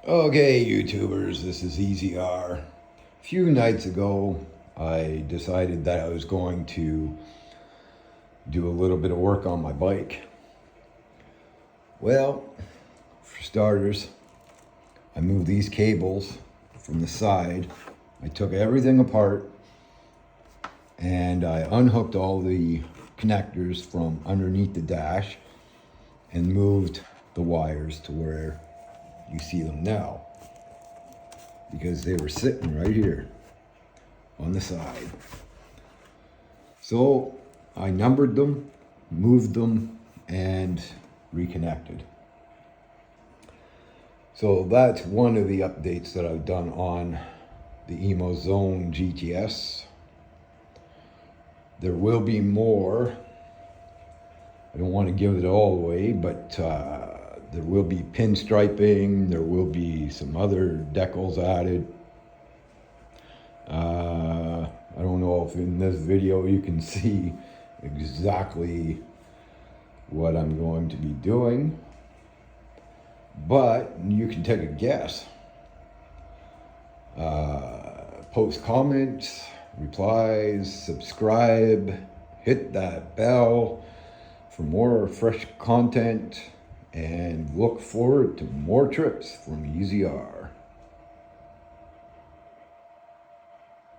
Okay, YouTubers, this is EZR. A few nights ago, I decided that I was going to do a little bit of work on my bike. Well, for starters, I moved these cables from the side. I took everything apart and I unhooked all the connectors from underneath the dash and moved the wires to where you see them now, because they were sitting right here on the side. So I numbered them, moved them, and reconnected. So that's one of the updates that I've done on the EmoZone GTS. There will be more. I don't want to give it all away, but there will be pinstriping, there will be some other decals added. I don't know if in this video you can see exactly what I'm going to be doing, but you can take a guess. Post comments, replies, subscribe, hit that bell for more fresh content, and look forward to more trips from EZR.